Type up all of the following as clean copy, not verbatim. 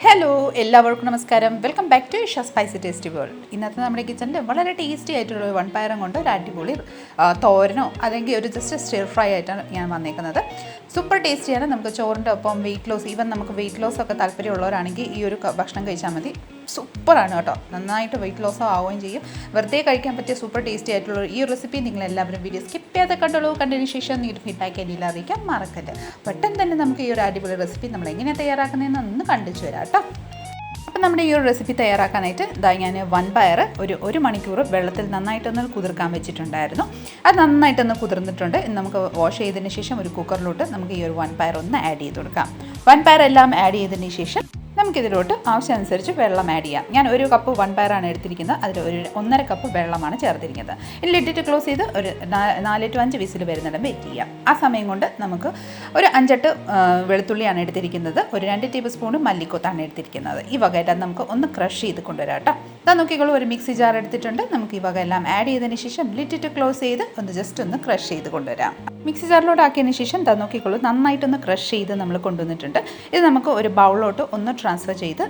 Hello എല്ലാവർക്കും നമസ്കാരം. Welcome back to Isha spicy tasty world. ഇന്നത്തെ നമ്മുടെ കിച്ചണിൽ വളരെ ടേസ്റ്റി ആയിട്ടുള്ള ഒരു വൻപയറും കൊണ്ട് ഒരു അടിപൊളി തോരനോ അല്ലെങ്കിൽ ഒരു ജസ്റ്റ് സ്റ്റിർ ഫ്രൈ ആയിട്ടാണ് ഞാൻ വന്നേക്കുന്നത്. സൂപ്പർ ടേസ്റ്റിയാണ്. നമുക്ക് ചോറിൻ്റെ ഒപ്പം വെയിറ്റ് ലോസ്, ഈവൻ നമുക്ക് വെയിറ്റ് ലോസ് ഒക്കെ താല്പര്യമുള്ളവരാണെങ്കിൽ ഈ ഒരു ഭക്ഷണം കഴിച്ചാൽ മതി. സൂപ്പറാണ് കേട്ടോ. നന്നായിട്ട് വെയിറ്റ് ലോസ് ആവുകയും ചെയ്യും. വെറുതെ കഴിക്കാൻ പറ്റിയ സൂപ്പർ ടേസ്റ്റി ആയിട്ടുള്ള ഈ റെസിപ്പി നിങ്ങളെല്ലാവരും വീഡിയോ സ്കിപ്പ് ചെയ്യാതെ കണ്ടോളൂ. കണ്ടതിന് ശേഷം നിങ്ങളുടെ ഫീഡ്ബാക്ക് എന്നിൽ അറിയിക്കാൻ മറക്കരുത്. പെട്ടെന്ന് തന്നെ നമുക്ക് ഈ ഒരു അടിപൊളി റെസിപ്പി നമ്മൾ എങ്ങനെ തയ്യാറാക്കുന്നതെന്ന് ഒന്ന് കണ്ടിച്ചു വരാം കേട്ടോ. അപ്പം നമ്മുടെ ഈ ഒരു റെസിപ്പി തയ്യാറാക്കാനായിട്ട് ഞാൻ വൻപയർ ഒരു മണിക്കൂർ വെള്ളത്തിൽ നന്നായിട്ടൊന്ന് കുതിർക്കാൻ വെച്ചിട്ടുണ്ടായിരുന്നു. അത് നന്നായിട്ടൊന്ന് കുതിർന്നിട്ടുണ്ട്. നമുക്ക് വാഷ് ചെയ്തതിന് ശേഷം ഒരു കുക്കറിലോട്ട് നമുക്ക് ഈ ഒരു വൻപയർ ഒന്ന് ആഡ് ചെയ്ത് കൊടുക്കാം. വൻപയർ എല്ലാം ആഡ് ചെയ്തതിന് ശേഷം നമുക്കിതിലോട്ട് ആവശ്യമനുസരിച്ച് വെള്ളം ആഡ് ചെയ്യാം. ഞാൻ ഒരു കപ്പ് വൻപയറാണ് എടുത്തിരിക്കുന്നത്. അതിൽ ഒരു 1.5 കപ്പ് വെള്ളമാണ് ചേർത്തിരിക്കുന്നത്. ഇതിൽ ഇട്ടിട്ട് ക്ലോസ് ചെയ്ത് ഒരു 4 to 5 വിസിൽ വരുന്നിടം വെയിറ്റ് ചെയ്യാം. ആ സമയം കൊണ്ട് നമുക്ക് ഒരു 5-8 വെളുത്തുള്ളിയാണ് എടുത്തിരിക്കുന്നത്. ഒരു 2 ടേബിൾ സ്പൂൺ മല്ലിക്കൊത്താണ് എടുത്തിരിക്കുന്നത്. ഈ വകയെല്ലാം നമുക്ക് ഒന്ന് ക്രഷ് ചെയ്ത് കൊണ്ടുവരാം കേട്ടോ. ഇതാ നോക്കിക്കോളൂ, ഒരു മിക്സി ജാർ എടുത്തിട്ടുണ്ട്. നമുക്ക് ഈ വകയെല്ലാം ആഡ് ചെയ്തതിന് ശേഷം ലിറ്റിട്ട് ക്ലോസ് ചെയ്ത് ഒന്ന് ജസ്റ്റ് ഒന്ന് ക്രഷ് ചെയ്ത് കൊണ്ടുവരാം. മിക്സി ജാറിലോട്ട് ആക്കിയതിന് ശേഷം ഇതാ നോക്കിക്കോളൂ, നന്നായിട്ടൊന്ന് ക്രഷ് ചെയ്ത് നമ്മൾ കൊണ്ടുവന്നിട്ടുണ്ട്. ഇത് നമുക്ക് ഒരു ബൗളിലോട്ട് ഒന്ന് ട്രാൻസ്ഫർ ചെയ്ത്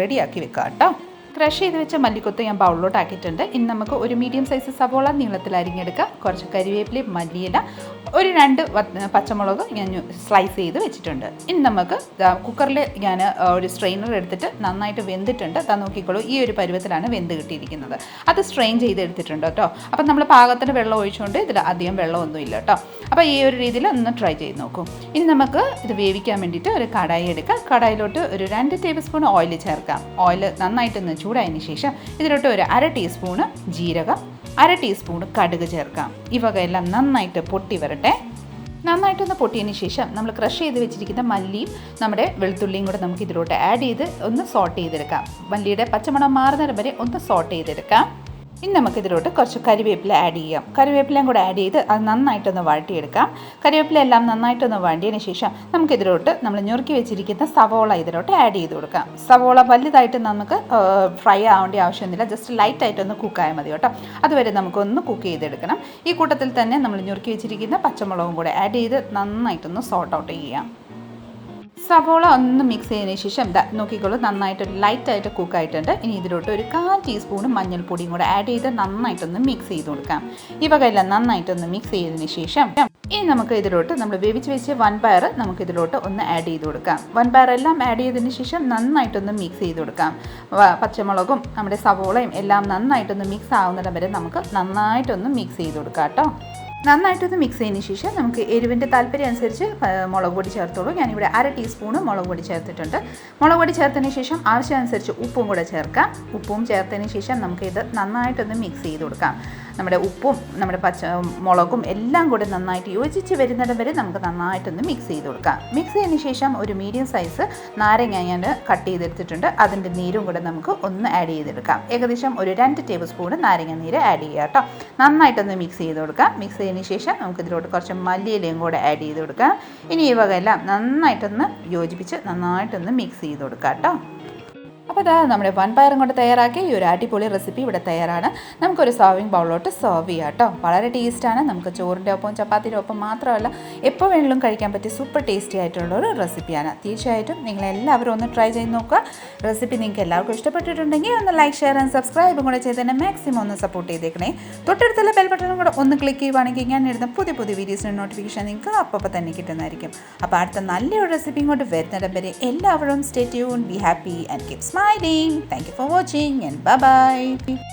റെഡിയാക്കി വെക്കാം കേട്ടോ. ക്രഷ് ചെയ്ത് വെച്ച മല്ലിക്കൊത്ത് ഞാൻ ബൗളിലോട്ട് ആക്കിയിട്ടുണ്ട്. ഇനി നമുക്ക് ഒരു മീഡിയം സൈസ് സവോള നീളത്തിൽ അരിഞ്ഞെടുക്കാം. കുറച്ച് കരിവേപ്പില, മല്ലിയില, ഒരു 2 പച്ചമുളക് ഞാൻ സ്ലൈസ് ചെയ്ത് വെച്ചിട്ടുണ്ട്. ഇനി നമുക്ക് കുക്കറിൽ ഞാൻ ഒരു സ്ട്രെയിനർ എടുത്തിട്ട് നന്നായിട്ട് വെന്തിട്ടുണ്ട്. അത് നോക്കിക്കോളൂ, ഈ ഒരു പരുവത്തിലാണ് വെന്ത് കിട്ടിയിരിക്കുന്നത്. അത് സ്ട്രെയിൻ ചെയ്ത് എടുത്തിട്ടുണ്ട് കേട്ടോ. അപ്പം നമ്മൾ പാകത്തിന് വെള്ളം ഒഴിച്ചുകൊണ്ട് ഇതിൽ അധികം വെള്ളമൊന്നും ഇല്ല കേട്ടോ. അപ്പോൾ ഈ ഒരു രീതിയിൽ ഒന്ന് ട്രൈ ചെയ്ത് നോക്കും. ഇനി നമുക്ക് ഇത് വേവിക്കാൻ വേണ്ടിയിട്ട് ഒരു കടായി എടുക്കാം. കടായിലോട്ട് ഒരു 2 ടേബിൾ സ്പൂൺ ഓയിൽ ചേർക്കാം. ഓയിൽ നന്നായിട്ടൊന്ന് ചൂടായതിന് ശേഷം ഇതിലോട്ട് ഒരു 1/2 ടീസ്പൂണ് ജീരകം, 1/2 ടീസ്പൂൺ കടുക് ചേർക്കാം. ഈ വകയെല്ലാം നന്നായിട്ട് പൊട്ടി വരട്ടെ. നന്നായിട്ടൊന്ന് പൊട്ടിയതിന് ശേഷം നമ്മൾ ക്രഷ് ചെയ്ത് വെച്ചിരിക്കുന്ന മല്ലിയും നമ്മുടെ വെളുത്തുള്ളിയും കൂടെ നമുക്ക് ഇതിലോട്ട് ആഡ് ചെയ്ത് ഒന്ന് സോട്ട് ചെയ്തെടുക്കാം. മല്ലിയുടെ പച്ചമണം മാറുന്നതിന് വരെ ഒന്ന് സോട്ട് ചെയ്തെടുക്കാം. ഇനി നമുക്കിതിലോട്ട് കുറച്ച് കരിവേപ്പില ആഡ് ചെയ്യാം. കരിവേപ്പിലയും കൂടെ ആഡ് ചെയ്ത് അത് നന്നായിട്ടൊന്ന് വഴട്ടിയെടുക്കാം. കരിവേപ്പില എല്ലാം നന്നായിട്ടൊന്ന് വഴട്ടിയതിന് ശേഷം നമുക്കിതിലോട്ട് നമ്മൾ ഞുറുക്കി വെച്ചിരിക്കുന്ന സവോള ഇതിലോട്ട് ആഡ് ചെയ്ത് കൊടുക്കാം. സവോള വലുതായിട്ട് നമുക്ക് ഫ്രൈ ആവേണ്ട ആവശ്യമൊന്നുമില്ല. ജസ്റ്റ് ലൈറ്റായിട്ടൊന്ന് കുക്കായാൽ മതി കേട്ടോ. അതുവരെ നമുക്കൊന്ന് കുക്ക് ചെയ്തെടുക്കണം. ഈ കൂട്ടത്തിൽ തന്നെ നമ്മൾ ഞുറുക്കി വെച്ചിരിക്കുന്ന പച്ചമുളകും കൂടെ ആഡ് ചെയ്ത് നന്നായിട്ടൊന്ന് സോർട്ട് ഔട്ട് ചെയ്യാം. സവോള ഒന്ന് മിക്സ് ചെയ്തതിന് ശേഷം നോക്കിക്കോളൂ, നന്നായിട്ട് ലൈറ്റായിട്ട് കുക്കായിട്ടുണ്ട്. ഇനി ഇതിലോട്ട് ഒരു 1/4 ടീസ്പൂൺ മഞ്ഞൾപ്പൊടിയും കൂടെ ആഡ് ചെയ്ത് നന്നായിട്ടൊന്ന് മിക്സ് ചെയ്ത് കൊടുക്കാം. ഈ വകയെല്ലാം നന്നായിട്ടൊന്ന് മിക്സ് ചെയ്തതിന് ശേഷം ഇനി നമുക്ക് ഇതിലോട്ട് നമ്മൾ വേവിച്ച് വെച്ച വൻപയർ നമുക്കിതിലോട്ട് ഒന്ന് ആഡ് ചെയ്ത് കൊടുക്കാം. വൻപയർ എല്ലാം ആഡ് ചെയ്തതിന് ശേഷം നന്നായിട്ടൊന്ന് മിക്സ് ചെയ്ത് കൊടുക്കാം. പച്ചമുളകും നമ്മുടെ സവോളയും എല്ലാം നന്നായിട്ടൊന്ന് മിക്സ് ആവുന്നിടം വരെ നമുക്ക് നന്നായിട്ടൊന്ന് മിക്സ് ചെയ്ത് കൊടുക്കാം കേട്ടോ. നന്നായിട്ടൊന്ന് മിക്സ് ചെയ്തതിന് ശേഷം നമുക്ക് എരിവിൻ്റെ താല്പര്യം അനുസരിച്ച് മുളക് പൊടി ചേർത്തോളൂ. ഞാനിവിടെ 1/2 ടീസ്പൂണ് മുളക് പൊടി ചേർത്തിട്ടുണ്ട്. മുളക് പൊടി ചേർത്തതിന് ശേഷം ആവശ്യമനുസരിച്ച് ഉപ്പും കൂടെ ചേർക്കാം. ഉപ്പും ചേർത്തതിന് ശേഷം നമുക്കിത് നന്നായിട്ടൊന്ന് മിക്സ് ചെയ്ത് കൊടുക്കാം. നമ്മുടെ ഉപ്പും നമ്മുടെ മുളകും എല്ലാം കൂടെ നന്നായിട്ട് യോജിച്ച് വരുന്നിടം വരെ നമുക്ക് നന്നായിട്ടൊന്ന് മിക്സ് ചെയ്ത് കൊടുക്കാം. മിക്സ് ചെയ്തതിന് ശേഷം ഒരു മീഡിയം സൈസ് നാരങ്ങ ഞാൻ കട്ട് ചെയ്തെടുത്തിട്ടുണ്ട്. അതിൻ്റെ നീരും കൂടെ നമുക്ക് ഒന്ന് ആഡ് ചെയ്തെടുക്കാം. ഏകദേശം ഒരു 2 ടേബിൾ സ്പൂൺ നാരങ്ങ നീര് ആഡ് ചെയ്യുക കേട്ടോ. നന്നായിട്ടൊന്ന് മിക്സ് ചെയ്ത് കൊടുക്കാം. മിക്സ് ചെയ്തതിന് ശേഷം നമുക്കിതിലോട്ട് കുറച്ച് മല്ലിയിലയും കൂടെ ആഡ് ചെയ്ത് കൊടുക്കാം. ഇനി ഈ വകയെല്ലാം നന്നായിട്ടൊന്ന് യോജിപ്പിച്ച് നന്നായിട്ടൊന്ന് മിക്സ് ചെയ്ത് കൊടുക്കാം കേട്ടോ. അപ്പോൾ ഇതാ നമ്മുടെ വൻപയറും കൊണ്ട് തയ്യാറാക്കി ഈ ഒരു അടിപൊളി റെസിപ്പി ഇവിടെ തയ്യാറാണ്. നമുക്കൊരു സർവിങ് ബൗളിലോട്ട് സെർവ് ചെയ്യാം കേട്ടോ. വളരെ ടേസ്റ്റാണ്. നമുക്ക് ചോറിൻ്റെ ഒപ്പം ചപ്പാത്തിയുടെ ഒപ്പം മാത്രമല്ല എപ്പോൾ വേണമെങ്കിലും കഴിക്കാൻ പറ്റിയ സൂപ്പർ ടേസ്റ്റി ആയിട്ടുള്ളൊരു റെസിപ്പിയാണ്. തീർച്ചയായിട്ടും നിങ്ങളെല്ലാവരും ഒന്ന് ട്രൈ ചെയ്ത് നോക്കുക. റെസിപ്പി നിങ്ങൾക്ക് എല്ലാവർക്കും ഇഷ്ടപ്പെട്ടിട്ടുണ്ടെങ്കിൽ ഒന്ന് ലൈക്ക്, ഷെയർ ആൻഡ് സബ്സ്ക്രൈബും കൂടെ ചെയ്ത് തന്നെ മാക്സിമം ഒന്ന് സപ്പോർട്ട് ചെയ്തേക്കണേ. തൊട്ടടുത്തുള്ള ബെൽ ബട്ടണും കൂടെ ഒന്ന് ക്ലിക്ക് ചെയ്യുവാണെങ്കിൽ ഞാൻ ഇടുന്ന പുതിയ വീഡിയോസിൻ്റെ നോട്ടിഫിക്കേഷൻ നിങ്ങൾക്ക് അപ്പോൾ തന്നെ കിട്ടുന്നതായിരിക്കും. അപ്പോൾ അടുത്ത നല്ലൊരു റെസിപ്പിയും കൊണ്ട് വരുന്നിടം വരെ എല്ലാവരും stay tune, be happy and keep smiling. Thank you for watching and bye bye.